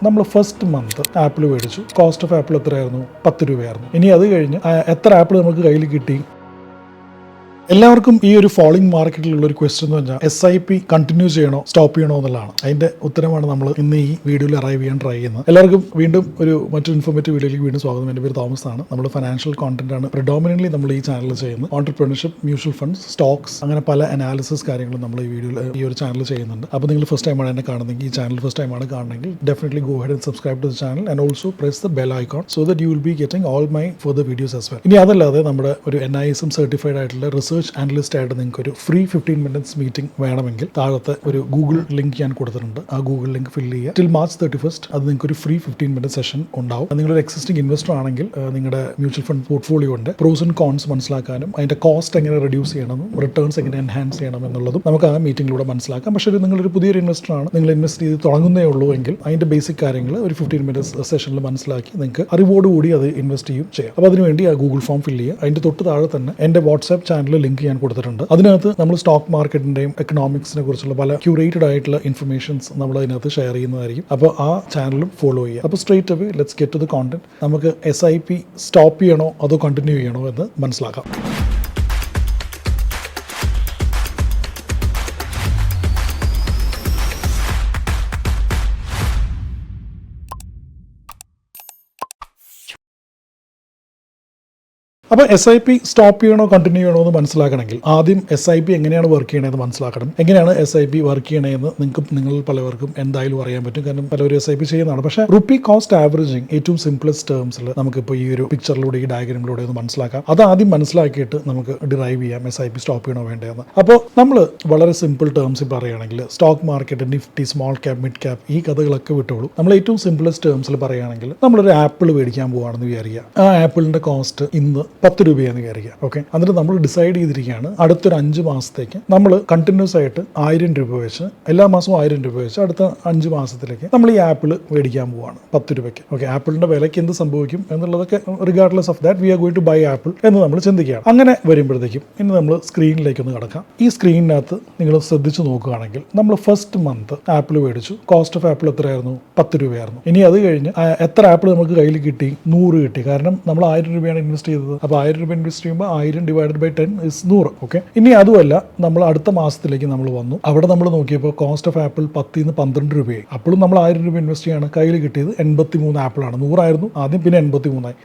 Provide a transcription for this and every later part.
നമ്മൾ first month apple മേടിച്ചു. Cost of apple എത്രയായിരുന്നു? 10 രൂപയായിരുന്നു. ഇനി അത് കഴിഞ്ഞ് എത്ര ആപ്പിൾ നമുക്ക് കയ്യിൽ കിട്ടി? എല്ലാവർക്കും ഈ ഒരു ഫോളിംഗ് മാർക്കറ്റിലുള്ള ഒരു ക്വസ്റ്റ്യൻ എന്ന് പറഞ്ഞാൽ SIP കണ്ടിന്യൂ ചെയ്യണോ സ്റ്റോപ്പ് ചെയ്യണോ എന്നുള്ളതാണ്. അതിന്റെ ഉത്തരമാണ് നമ്മൾ ഇന്ന് ഈ വീഡിയോയിൽ അറൈവ് ചെയ്യാൻ ട്രൈ ചെയ്യുന്നത്. എല്ലാവർക്കും വീണ്ടും മറ്റൊരു ഇൻഫോർമേറ്റീവ് വീഡിയോയിലേക്ക് വീണ്ടും സ്വാഗതം. എൻ്റെ പേര് തോമസ് ആണ്. നമ്മൾ ഫൈനാൻഷ്യൽ കോണ്ടന്റ് ആണ് പ്രിഡോമിനന്റ്ലി നമ്മൾ ഈ ചാനലിൽ ചെയ്യുന്നത്. ഓൺടർപ്രണർഷിപ്പ്, മ്യൂച്വൽ ഫണ്ട്സ്, സ്റ്റോക്സ്, അങ്ങനെ പല അനാലിസിസ് കാര്യങ്ങളും നമ്മൾ ഈ വീഡിയോയിൽ ഈ ഒരു ചാനൽ ചെയ്യുന്നുണ്ട്. അപ്പോൾ നിങ്ങൾ ഫസ്റ്റ് ടൈമാണ് എന്നെ കാണുന്നെങ്കിൽ, ഈ ചാനൽ ഫസ്റ്റ് ടൈമാണ് കാണുന്നെങ്കിൽ definitely go ahead and subscribe to the channel and also press the bell icon so that you will be getting all my further videos as well. ഇനി അതല്ലാതെ നമ്മുടെ ഒരു NISM സർട്ടിഫൈഡ് ആയിട്ടുള്ള റിസർച്ച് ആനലിസ്റ്റ് ആയിട്ട് നിങ്ങൾക്ക് ഒരു ഫ്രീ 15 minutes മീറ്റിംഗ് വേണമെങ്കിൽ താഴത്തെ ഒരു ഗൂഗിൾ ലിങ്ക് ഞാൻ കൊടുത്തിട്ടുണ്ട്. ആ ഗൂഗിൾ ലിങ്ക് ഫില്ല് ചെയ്യുക. ടിൽ March 31st അത് നിങ്ങൾക്ക് ഒരു ഫ്രീ 15 minute സെഷൻ ഉണ്ടാവും. നിങ്ങളൊരു എക്സിസ്റ്റിംഗ് ഇൻവെസ്റ്റർ ആണെങ്കിൽ നിങ്ങളുടെ മ്യൂച്വൽ ഫണ്ട് പോർട്ട്ഫോളിയോ ഉണ്ട് പ്രോസ് ആൻഡ് കോൺസ് മനസ്സിലാക്കാനും അതിന്റെ കോസ്റ്റ് എങ്ങനെ റെഡ്യൂസ് ചെയ്യണമെന്നും റിട്ടേൺസ് എങ്ങനെ എൻഹാൻസ് ചെയ്യണം എന്നുള്ളതും നമുക്ക് ആ മീറ്റിംഗിലൂടെ മനസ്സിലാക്കാം. പക്ഷേ നിങ്ങളൊരു പുതിയൊരു ഇൻവെസ്റ്റർ ആണ്, നിങ്ങൾ ഇൻവെസ്റ്റ് ചെയ്ത് തുടങ്ങുന്നേ ഉള്ളൂ എങ്കിൽ അതിന്റെ ബേസിക് കാര്യങ്ങൾ ഒരു 15 minutes സെഷനിൽ മനസ്സിലാക്കി നിങ്ങൾക്ക് അറിവോടുകൂടി അത് ഇൻവെസ്റ്റ് ചെയ്യാം. അപ്പോൾ അതിനുവേണ്ടി ആ ഗൂഗിൾ ഫോം ഫില്ല് ചെയ്യുക. അതിന്റെ തൊട്ട് താഴെ തന്നെ എൻ്റെ വാട്സ്ആപ്പ് ചാനലിൽ ലിങ്ക് ഞാൻ കൊടുത്തിട്ടുണ്ട്. അതിനകത്ത് നമ്മൾ സ്റ്റോക്ക് മാർക്കറ്റിന്റെയും എക്കണോമിക്സിനെ കുറിച്ചുള്ള പല ക്യൂറേറ്റഡ് ആയിട്ടുള്ള ഇൻഫർമേഷൻസ് നമ്മൾ അതിനകത്ത് ഷെയർ ചെയ്യുന്നതായിരിക്കും. അപ്പോൾ ആ ചാനലും ഫോളോ ചെയ്യുക. അപ്പോൾ straight away let's get to the content. നമുക്ക് SIP സ്റ്റോപ്പ് ചെയ്യണോ അതോ കണ്ടിന്യൂ ചെയ്യണോ എന്ന് മനസ്സിലാക്കാം. അപ്പോൾ SIP സ്റ്റോപ്പ് ചെയ്യണോ കണ്ടിന്യൂ ചെയ്യണോ എന്ന് മനസ്സിലാക്കണമെങ്കിൽ ആദ്യം SIP എങ്ങനെയാണ് വർക്ക് ചെയ്യണമെന്ന് മനസ്സിലാക്കണം. എങ്ങനെയാണ് SIP വർക്ക് ചെയ്യണമെന്ന് നിങ്ങൾ പലവർക്കും എന്തായാലും അറിയാൻ പറ്റും, കാരണം പലരും SIP ചെയ്യുന്നതാണ്. പക്ഷേ റുപ്പി കോസ്റ്റ് ആവറേജിങ് ഏറ്റവും സിംപ്ലസ്റ്റ് ടേംസിൽ നമുക്കിപ്പോൾ ഈ ഒരു പിക്ചറിലൂടെ ഈ ഡയഗ്രാമിലൂടെ ഒന്ന് മനസ്സിലാക്കാം. അത് ആദ്യം മനസ്സിലാക്കിയിട്ട് നമുക്ക് ഡിറൈവ് ചെയ്യാം SIP സ്റ്റോപ്പ് ചെയ്യണോ വേണ്ടതെന്ന്. അപ്പോൾ നമ്മൾ വളരെ സിമ്പിൾ ടേംസിൽ പറയുകയാണെങ്കിൽ stock market, Nifty, small cap, mid cap, ഈ കഥകളൊക്കെ വിട്ടോളൂ. നമ്മൾ ഏറ്റവും സിംപ്ലസ്റ്റ് ടേംസിൽ പറയുകയാണെങ്കിൽ നമ്മളൊരു ആപ്പിൾ മേടിക്കാൻ പോവുകയാണെന്ന് വിചാരിക്കുക. ആ ആപ്പിളിന്റെ കോസ്റ്റ് ഇന്ന് 10 രൂപയാണെന്ന് വിചാരിക്കുക. ഓക്കെ, എന്നിട്ട് നമ്മൾ ഡിസൈഡ് ചെയ്തിരിക്കുകയാണ് അടുത്തൊരു 5 മാസത്തേക്ക് നമ്മൾ കണ്ടിന്യൂസ് ആയിട്ട് 1000 രൂപ വെച്ച് എല്ലാ മാസവും 1000 രൂപ വെച്ച് അടുത്ത 5 മാസത്തിലേക്ക് നമ്മൾ ഈ ആപ്പിൾ മേടിക്കാൻ പോവാണ് 10 രൂപയ്ക്ക്. ഓക്കെ, ആപ്പിളിന്റെ വിലയ്ക്ക് എന്ത് സംഭവിക്കും എന്നുള്ളതൊക്കെ regardless of that we are going to buy apple എന്ന് നമ്മൾ ചിന്തിക്കുകയാണ്. അങ്ങനെ വരുമ്പോഴത്തേക്കും ഇനി നമ്മൾ സ്ക്രീനിലേക്ക് ഒന്ന് കിടക്കാം. ഈ സ്ക്രീനിനകത്ത് നിങ്ങൾ ശ്രദ്ധിച്ച് നോക്കുകയാണെങ്കിൽ നമ്മൾ ഫസ്റ്റ് മന്ത് ആപ്പിൾ മേടിച്ചു. കോസ്റ്റ് ഓഫ് ആപ്പിൾ എത്രയായിരുന്നു? 10 രൂപയായിരുന്നു. ഇനി അത് കഴിഞ്ഞ് എത്ര ആപ്പിൾ നമുക്ക് കയ്യിൽ കിട്ടി? 100 കിട്ടി. കാരണം നമ്മൾ 1000 രൂപയാണ് ഇൻവെസ്റ്റ് ചെയ്തത്. അപ്പോൾ 1000 രൂപ ഇൻവെസ്റ്റ് ചെയ്യുമ്പോൾ 1000 ഡിവൈഡഡ് ബൈ 10 ഇസ് 100. ഓക്കെ, ഇനി അതുമല്ല നമ്മൾ അടുത്ത മാസത്തിലേക്ക് നമ്മൾ വന്നു. അവിടെ നമ്മൾ നോക്കിയപ്പോൾ കോസ്റ്റ് ഓഫ് ആപ്പിൾ 10 നിന്ന് 12 രൂപയായി. അപ്പോഴും നമ്മൾ 1000 രൂപ ഇൻവെസ്റ്റ് ചെയ്യാണ്. കയ്യിൽ കിട്ടിയത് 83 ആപ്പിളാണ്. 100 ആയിരുന്നു ആദ്യം, പിന്നെ 83 ആയി.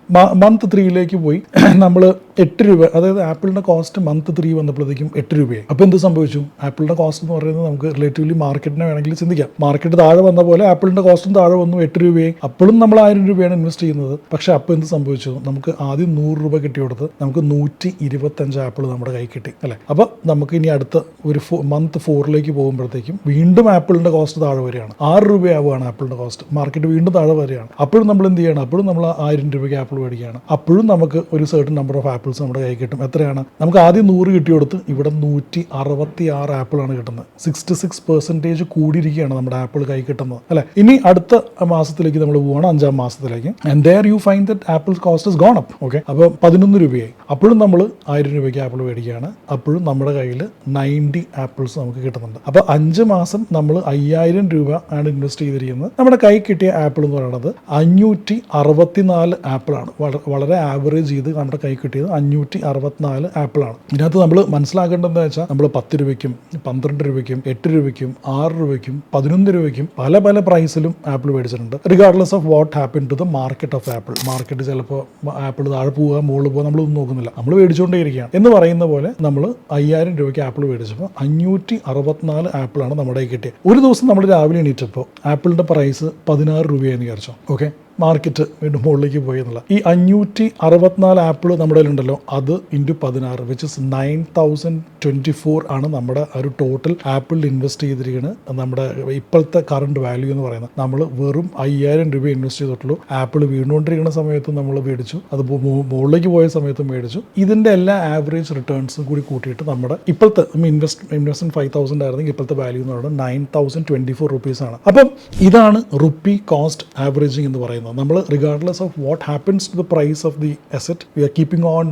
മന്ത് 3ലേക്ക് പോയി നമ്മൾ 8 രൂപ, അതായത് ആപ്പിളിന്റെ കോസ്റ്റ് മന്ത് 3 വന്നപ്പോഴത്തേക്കും 8 രൂപയായി. അപ്പോൾ എന്ത് സംഭവിച്ചു? ആപ്പിളിന്റെ കോസ്റ്റ് എന്ന് പറയുന്നത് നമുക്ക് റിലേറ്റീവ്ലി മാർക്കറ്റിനെ വേണമെങ്കിൽ ചിന്തിക്കാം. മാർക്കറ്റ് താഴെ വന്ന പോലെ ആപ്പിളിന്റെ കോസ്റ്റും താഴെ വന്നു, 8 രൂപയായി. അപ്പോഴും നമ്മൾ 1000 രൂപയാണ് ഇൻവെസ്റ്റ് ചെയ്യുന്നത്. പക്ഷെ അപ്പോൾ എന്ത് സംഭവിച്ചു? നമുക്ക് ആദ്യം 100 രൂപ കിട്ടിയെടുത്ത് നമുക്ക് 125 ആപ്പിൾ നമ്മുടെ കൈ കിട്ടി, അല്ലേ? അപ്പോൾ നമുക്ക് ഇനി അടുത്ത ഒരു മന്ത് 4ലേക്ക് പോകുമ്പോഴത്തേക്കും വീണ്ടും ആപ്പിളിന്റെ കോസ്റ്റ് താഴെ വരികയാണ്. 6 രൂപയാവുകയാണ് ആപ്പിളിന്റെ കോസ്റ്റ്. മാർക്കറ്റ് വീണ്ടും താഴെ വരികയാണ്. അപ്പോഴും നമ്മൾ എന്ത് ചെയ്യണം? അപ്പോഴും നമ്മൾ 1000 രൂപയ്ക്ക് ആപ്പിൾ മേടിക്കുകയാണ്. അപ്പോഴും നമുക്ക് ഒരു സർട്ടൻ നമ്പർ ഓഫ് ആപ്പിൾസ് നമ്മുടെ കൈ കിട്ടും. എത്രയാണ്? നമുക്ക് ആദ്യം 100 കിട്ടിയെടുത്ത് ഇവിടെ 166 ആപ്പിളാണ് കിട്ടുന്നത്. 66% കൂടിയിരിക്കുകയാണ് നമ്മുടെ ആപ്പിൾ കൈ കിട്ടുന്നത്, അല്ലെ? ഇനി അടുത്ത മാസത്തിലേക്ക് നമ്മൾ പോവാണ്, 5ാം മാസത്തിലേക്ക്. And there you find that Apple's cost has gone up. Okay, അപ്പോൾ 11 രൂപയായി. അപ്പോഴും നമ്മൾ 1000 രൂപയ്ക്ക് ആപ്പിൾ മേടിക്കുകയാണ്. അപ്പോഴും നമ്മുടെ കയ്യിൽ 90 ആപ്പിൾസ് നമുക്ക് കിട്ടുന്നുണ്ട്. അപ്പോൾ 5 മാസം നമ്മൾ 5000 രൂപ ആണ് ഇൻവെസ്റ്റ് ചെയ്തിരിക്കുന്നത്. നമ്മുടെ കൈ കിട്ടിയ ആപ്പിൾ എന്ന് പറയുന്നത് 564 ആപ്പിളാണ്. വളരെ ആവറേജ് ചെയ്ത് നമ്മുടെ കൈ കിട്ടിയത് 564 ആപ്പിളാണ്. ഇതിനകത്ത് നമ്മൾ മനസ്സിലാക്കേണ്ടതെന്ന് വെച്ചാൽ നമ്മൾ 10 രൂപയ്ക്കും 12 രൂപയ്ക്കും 8 രൂപയ്ക്കും 6 രൂപയ്ക്കും 11 രൂപയ്ക്കും പല പ്രൈസിലും ആപ്പിൾ മേടിച്ചിട്ടുണ്ട്. Regardless of what happen to the market of apple. Market ചിലപ്പോൾ ആപ്പിൾ താഴെ പോവുക മുകളിൽ പോവുക നമ്മളൊന്നും നോക്കുന്നില്ല, നമ്മൾ മേടിച്ചുകൊണ്ടേയിരിക്കുകയാണ്. എന്ന് പറയുന്ന പോലെ നമ്മൾ 5000 രൂപയ്ക്ക് ആപ്പിൾ മേടിച്ചപ്പോൾ 564 ആപ്പിളാണ് നമ്മുടെ കയ്യിൽ കിട്ടിയത്. ഒരു ദിവസം നമ്മൾ രാവിലെ എണീറ്റപ്പോൾ ആപ്പിളിന്റെ പ്രൈസ് 16 രൂപയാണെന്ന് വിചാരിച്ചോ. ഓക്കെ, മാർക്കറ്റ് വീണ്ടും മുകളിലേക്ക് പോയി എന്നുള്ള ഈ 564 ആപ്പിൾ നമ്മുടെ ഉണ്ടല്ലോ, അത് ഇൻറ്റു 16 വിച്ച് ഇസ് 9024 ആണ് നമ്മുടെ ഒരു ടോട്ടൽ ആപ്പിളിൽ ഇൻവെസ്റ്റ് ചെയ്തിരിക്കുന്നത്. നമ്മുടെ ഇപ്പോഴത്തെ കറണ്ട് വാല്യൂ എന്ന് പറയുന്നത് നമ്മൾ വെറും 5000 രൂപ ഇൻവെസ്റ്റ് ചെയ്തിട്ടുള്ളൂ. ആപ്പിൾ വീണുകൊണ്ടിരിക്കുന്ന സമയത്തും നമ്മൾ മേടിച്ചു, അത് മുകളിലേക്ക് പോയ സമയത്തും മേടിച്ചു. ഇതിൻ്റെ എല്ലാ ആവറേജ് റിട്ടേൺസും കൂടി കൂട്ടിയിട്ട് നമ്മുടെ ഇപ്പോഴത്തെ ഇൻവെസ്റ്റ്മെന്റ് 5000 ആയിരുന്നെങ്കിൽ ഇപ്പോഴത്തെ വാല്യൂ എന്ന് പറയുന്നത് 9024 റുപ്പീസ് ആണ്. അപ്പം ഇതാണ് റുപ്പി കോസ്റ്റ് ആവറേജിങ് എന്ന് പറയുന്നത്. പറയുന്നത്. നമ്മൾ regardless of what happens to the price of the asset we are keeping on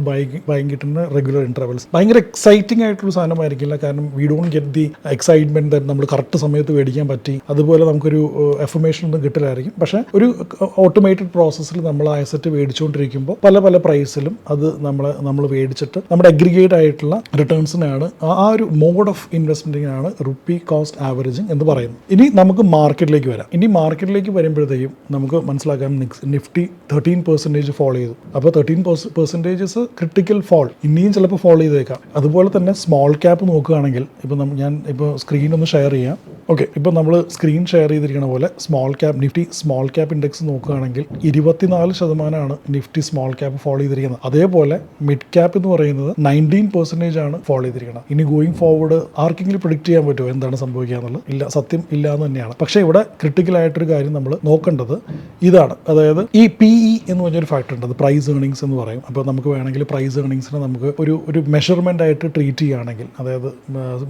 buying it in regular intervals. ഭയങ്കര എക്സൈറ്റിംഗ് ആയിട്ടുള്ള സാധനമായിരിക്കില്ല, കാരണം we don't get the excitement that നമ്മൾ കറക്റ്റ് സമയത്ത് മേടിക്കാൻ പറ്റി, അതുപോലെ നമുക്കൊരു എഫർമേഷൻ ഒന്നും കിട്ടില്ലായിരിക്കും. പക്ഷേ ഒരു ഓട്ടോമേറ്റഡ് പ്രോസസ്സിൽ നമ്മൾ ആ അസറ്റ് മേടിച്ചുകൊണ്ടിരിക്കുമ്പോൾ പല പല പ്രൈസിലും അത് നമ്മൾ മേടിച്ചിട്ട് നമ്മുടെ അഗ്രിഗേറ്റ് ആയിട്ടുള്ള റിട്ടേൺസിനാണ് ആ ഒരു മോഡ് ഓഫ് ഇൻവെസ്റ്റ്മെന്റിനാണ് റുപ്പി കോസ്റ്റ് ആവറേജിങ് എന്ന് പറയുന്നത്. ഇനി നമുക്ക് മാർക്കറ്റിലേക്ക് വരാം. ഇനി മാർക്കറ്റിലേക്ക് വരുമ്പോഴത്തേക്കും നമുക്ക് മനസ്സിലാക്കാം നിഫ്റ്റി 13% ഫോൾ ചെയ്തു. അപ്പോൾ 13% ക്രിട്ടിക്കൽ ഫോൾ, ഇനിയും ചിലപ്പോൾ ഫോൾ ചെയ്തേക്കാം. അതുപോലെ തന്നെ സ്മോൾ ക്യാപ്പ് നോക്കുകയാണെങ്കിൽ ഞാൻ സ്ക്രീൻ ഒന്ന് ഷെയർ ചെയ്യാം. ഓക്കെ, ഇപ്പോൾ നമ്മൾ സ്ക്രീൻ ഷെയർ ചെയ്തിരിക്കുന്ന പോലെ small cap Nifty small cap index നോക്കുകയാണെങ്കിൽ 24% നിഫ്റ്റി സ്മോൾ ക്യാപ്പ് ഫോളോ ചെയ്തിരിക്കുന്നത്. അതേപോലെ മിഡ് ക്യാപ്പ് എന്ന് പറയുന്നത് 19% ആണ് ഫോളോ ചെയ്തിരിക്കുന്നത്. ഇനി ഗോയിങ് ഫോർവേഡ് ആർക്കെങ്കിലും പ്രിഡിക്റ്റ് ചെയ്യാൻ പറ്റുമോ എന്താണ് സംഭവിക്കുക എന്നുള്ളത്? ഇല്ല, സത്യം ഇല്ല എന്ന് തന്നെയാണ്. പക്ഷേ ഇവിടെ ക്രിട്ടിക്കൽ ആയിട്ടൊരു കാര്യം നമ്മൾ നോക്കേണ്ടത് ഇതാണ്. അതായത് ഈ PE എന്ന് പറഞ്ഞൊരു ഫാക്ടർ ഉണ്ട്, അത് പ്രൈസ് ഏർണിങ്സ് എന്ന് പറയും. അപ്പോൾ നമുക്ക് വേണമെങ്കിൽ പ്രൈസ് ഏർണിങ്സിനെ നമുക്ക് ഒരു മെഷർമെന്റ് ആയിട്ട് ട്രീറ്റ് ചെയ്യുകയാണെങ്കിൽ, അതായത്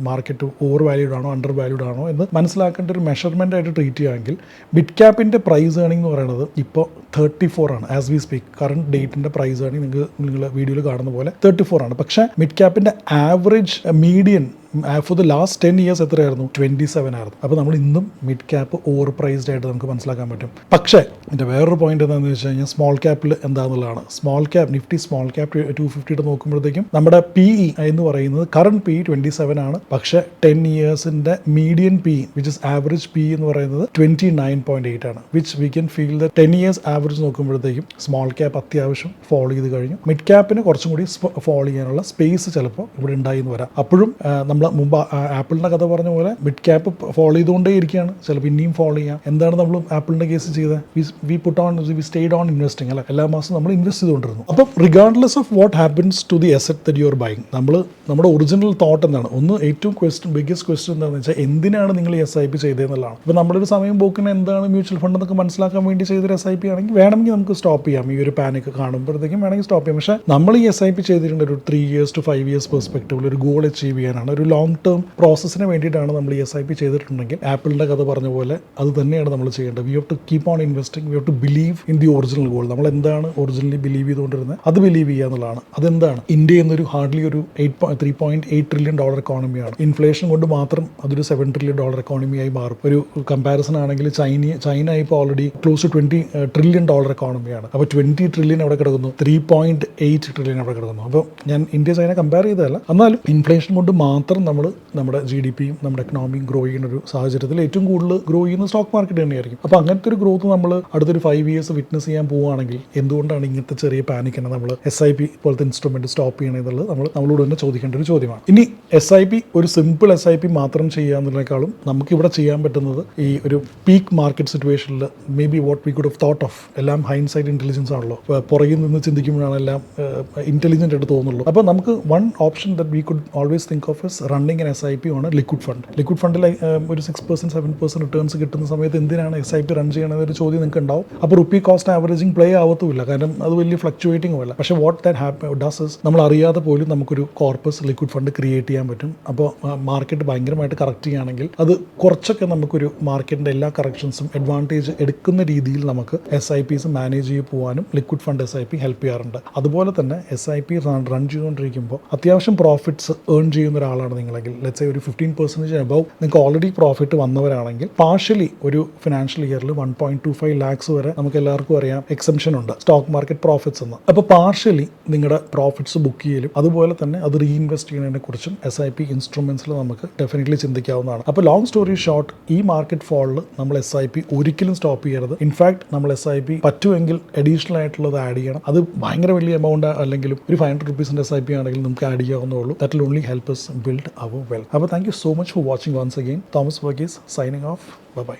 മാർക്കറ്റ് ഓവർ വാല്യൂഡ് ആണോ അണ്ടർ വാല്യൂഡ് ആണോ എന്ന് മനസ്സിലാക്കേണ്ട ഒരു മെഷർമെന്റ് ആയിട്ട് ട്രീറ്റ് ചെയ്യുകയാണെങ്കിൽ മിഡ് ക്യാപ്പിന്റെ പ്രൈസ് ഏർണിംഗ് എന്ന് പറയുന്നത് ഇപ്പോൾ 34 ആണ്. ആസ് വി സ്പീക്ക് കറണ്ട് ഡേറ്റിന്റെ പ്രൈസ് ഏർണിംഗ് നിങ്ങൾ വീഡിയോയിൽ കാണുന്ന പോലെ 34 ആണ്. പക്ഷേ മിഡ് ക്യാപ്പിന്റെ average median for the last 10 years എത്രയായിരുന്നു? 27 ആയിരുന്നു. അപ്പോൾ നമ്മൾ ഇന്നും മിഡ് ക്യാപ്പ് ഓവർ പ്രൈസ്ഡ് ആയിട്ട് നമുക്ക് മനസ്സിലാക്കാൻ പറ്റും. പക്ഷേ എൻ്റെ വേറൊരു പോയിന്റ് എന്താണെന്ന് വെച്ച് കഴിഞ്ഞാൽ സ്മോൾ ക്യാപ്പിൽ എന്താണെന്നുള്ളതാണ്. Small cap Nifty small cap 250 നോക്കുമ്പോഴത്തേക്കും നമ്മുടെ PE എന്ന് പറയുന്നത് കറണ്ട് PE 27 ആണ്. പക്ഷേ 10 yearsന്റെ median PE which is average PE എന്ന് പറയുന്നത് 29.8 ആണ്. Which we can feel the 10 years average നോക്കുമ്പോഴത്തേക്കും സ്മോൾ ക്യാപ്പ് അത്യാവശ്യം ഫോളോ ചെയ്ത് കഴിഞ്ഞു. മിഡ് ക്യാപ്പിന് കുറച്ചും കൂടി ഫോളോ ചെയ്യാനുള്ള സ്പേസ് ചിലപ്പോൾ ഇവിടെ ഉണ്ടായി എന്ന് വരാം. അപ്പോഴും നമ്മൾ മുമ്പ് ആപ്പിളിന്റെ കഥ പറഞ്ഞ പോലെ മിഡ് ക്യാപ്പ് ഫോളോ ചെയ്തുകൊണ്ടേ ഇരിക്കുകയാണ്, ചിലപ്പോൾ ഇനിയും ഫോളോ ചെയ്യാം. എന്താണ് നമ്മൾ ആപ്പിളിന്റെ കേസ് ചെയ്തത്? വി സ്റ്റേഡ് ഓൺ ഇൻവെസ്റ്റിംഗ് അല്ലെ, എല്ലാ മാസം നമ്മൾ ഇൻവെസ്റ്റ് ചെയ്തുകൊണ്ടിരുന്നു. അപ്പം regardless of what happens to the asset that you are buying, നമ്മുടെ ഒറിജിനൽ തോട്ട് എന്താണ്? ഏറ്റവും ബിഗ്ഗസ്റ്റ് ക്വസ്റ്റ്യൻ എന്താണെന്ന് വെച്ചാൽ എന്തിനാണ് നിങ്ങൾ ഈ SIP ചെയ്തതെന്നുള്ളതാണ്. ഇപ്പോൾ നമ്മുടെ ഒരു സമയം പോക്കിന് എന്താണ് മ്യൂച്വൽ ഫണ്ട് എന്നൊക്കെ മനസ്സിലാക്കാൻ വേണ്ടി ചെയ്തൊരു SIP ആണെങ്കിൽ വേണമെങ്കിൽ നമുക്ക് സ്റ്റോപ്പ് ചെയ്യാം. ഈ ഒരു പാനിക് കാണുമ്പോഴത്തേക്കും വേണമെങ്കിൽ സ്റ്റോപ്പ് ചെയ്യാം. പക്ഷേ നമ്മൾ ഈ SIP ചെയ്തിട്ടുണ്ട് ഒരു 3 years to 5 years പെർസ്പെക്റ്റീവിൽ ഒരു ഗോൾ അച്ചീവ് ചെയ്യാനാണ്, ഒരു ലോങ് ടേം പ്രോസസ്സിന് വേണ്ടിയിട്ടാണ് നമ്മൾ ഈ SIP ചെയ്തിട്ടുണ്ടെങ്കിൽ ആപ്പിളിൻ്റെ കഥ പറഞ്ഞ പോലെ അത് തന്നെയാണ് നമ്മൾ ചെയ്യേണ്ടത്. We have to keep on investing, we have to believe in the original goal. നമ്മൾ എന്താണ് ഒറിജിനലി ബിലീവ് ചെയ്തുകൊണ്ടിരുന്നത് അത് ബിലീവ് ചെയ്യുക എന്നുള്ളതാണ്. അതെന്താണ്? ഇന്ത്യ എന്നൊരു ഹാർഡ്ലി ഒരു $3.8 trillion എക്കോണമിയാണ്. ഇൻഫ്ലേഷൻ കൊണ്ട് മാത്രം അതൊരു $7 trillion എക്കോണമിയായി മാറും. ഒരു കമ്പാരിസൺ ആണെങ്കിൽ ചൈന ഇപ്പോൾ ഓൾറെഡി ക്ലോസ് ടു $20 trillion എക്കോണമിയാണ്. അപ്പോൾ 20 trillion എവിടെ കിടക്കുന്നു? 3.8 trillion എവിടെ കിടക്കുന്നു? അപ്പോൾ ഞാൻ ഇന്ത്യ ചൈന കമ്പയർ ചെയ്തതല്ല, എന്നാലും ഇൻഫ്ലേഷൻ കൊണ്ട് മാത്രം നമ്മുടെ GDPയും നമ്മുടെ എക്കണോമിയും ഗ്രോ ചെയ്യുന്ന ഒരു സാഹചര്യത്തിൽ ഏറ്റവും കൂടുതൽ ഗ്രോ ചെയ്യുന്ന സ്റ്റോക്ക് മാർക്കറ്റ് തന്നെയായിരിക്കും. അപ്പോൾ അങ്ങനത്തെ ഒരു ഗ്രോത്ത് നമ്മൾ അടുത്തൊരു 5 years വിറ്റ്നസ് ചെയ്യാൻ പോവുകയാണെങ്കിൽ എന്തുകൊണ്ടാണ് ഇങ്ങനത്തെ ചെറിയ പാനിക്കിനെ നമ്മൾ SIP പോലത്തെ ഇൻസ്ട്രുമെന്റ് സ്റ്റോപ്പ് ചെയ്യണമെന്നുള്ളത് നമ്മളോട് തന്നെ ചോദിക്കേണ്ട ഒരു ചോദ്യമാണ്. ഇനി SIP ഒരു സിമ്പിൾ SIP മാത്രം ചെയ്യുക എന്നതിനേക്കാളും നമുക്കിവിടെ ചെയ്യാൻ പറ്റുന്നത് ഈ ഒരു പീക്ക് മാർക്കറ്റ് സിറ്റുവേഷനിൽ may be what we could have thought of, എല്ലാം ഹൈൻസൈഡ് ഇന്റലിജൻസ് ആണല്ലോ, പുറകിൽ നിന്ന് ചിന്തിക്കുമ്പോഴാണ് എല്ലാം ഇന്റലിജന്റ് ആയിട്ട് തോന്നുള്ളൂ. അപ്പോൾ നമുക്ക് one option that we could always think of is running an SIP ആണ് ലിക്വിഡ് ഫണ്ട്. ലിക്വിഡ് ഫണ്ടിൽ ഒരു 6% 7% റിട്ടേൺസ് കിട്ടുന്ന സമയത്ത് എന്തിനാണ് SIP റൺ ചെയ്യണമെന്നൊരു ചോദ്യം നിങ്ങൾക്ക് ഉണ്ടാവും. അപ്പോൾ റുപ്പി കോസ്റ്റ് ആവറേജിങ് പ്ലേ ആവത്തുമില്ല, കാരണം അത് വലിയ ഫ്ലക്ച്വേറ്റിംഗ് അല്ല. പക്ഷേ വാട്ട് ദാറ്റ് ഡസ് ഇസ് നമ്മൾ അറിയാതെ പോലും നമുക്കൊരു കോർപ്പസ് ലിക്വിഡ് ഫണ്ട് ക്രിയേറ്റ് ചെയ്യാൻ പറ്റും. അപ്പോൾ മാർക്കറ്റ് ഭയങ്കരമായിട്ട് കറക്റ്റ് ചെയ്യുകയാണെങ്കിൽ അത് കുറച്ചൊക്കെ നമുക്കൊരു മാർക്കറ്റിൻ്റെ എല്ലാ കറക്ഷൻസും അഡ്വാൻറ്റേജ് എടുക്കുന്ന രീതിയിൽ നമുക്ക് SIPs മാനേജ് ചെയ്ത് പോകാനും ലിക്വിഡ് ഫണ്ട് SIP ഹെൽപ്പ് ചെയ്യാറുണ്ട്. അതുപോലെ തന്നെ SIP റൺ ചെയ്തുകൊണ്ടിരിക്കുമ്പോൾ അത്യാവശ്യം പ്രോഫിറ്റ്സ് ഏൺ ചെയ്യുന്ന ഒരാളാണ് നിങ്ങളെങ്കിൽ, ലെറ്റ്സ് സേ ഒരു 15% അബവ് നിങ്ങൾക്ക് ഓൾറെഡി പ്രോഫിറ്റ് വന്നവരാണെങ്കിൽ പാർഷ്യലി ഒരു ഫിനാൻഷ്യൽ ഇയറിൽ 1.25 lakhs വരെ നമുക്ക് എല്ലാവർക്കും അറിയാം എക്സംഷൻ ഉണ്ട് സ്റ്റോക്ക് മാർക്കറ്റ് പ്രോഫിറ്റ്സ് എന്ന്. അപ്പോൾ പാർഷ്യലി നിങ്ങളുടെ പ്രോഫിറ്റ്സ് ബുക്ക് ചെയ്യലും അതുപോലെ തന്നെ അത് റീഇൻവെസ്റ്റ് ചെയ്യുന്നതിനെ കുറിച്ചും SIP ഇൻസ്ട്രുമെന്റ്സിൽ നമുക്ക് ഡെഫിനറ്റ്ലി ചിന്തിക്കാവുന്നതാണ്. അപ്പോൾ ലോങ് സ്റ്റോറി ഷോർട്ട്, ഈ മാർക്കറ്റ് ഫോളിൽ നമ്മൾ SIP ഒരിക്കലും സ്റ്റോപ്പ് ചെയ്യരുത്. ഇൻഫാക്ട് നമ്മൾ SIP പറ്റുമെങ്കിൽ അഡീഷണൽ ആയിട്ടുള്ളത് ആഡ് ചെയ്യണം. അത് ഭയങ്കര വലിയ എമൗണ്ട് അല്ലെങ്കിലും ഒരു 500 rupees SIP ആണെങ്കിലും നമുക്ക് add ചെയ്യാവുന്നേ. That will only help us build our wealth. Thank you so much for watching once again. Thomas Verghese signing off. Bye bye.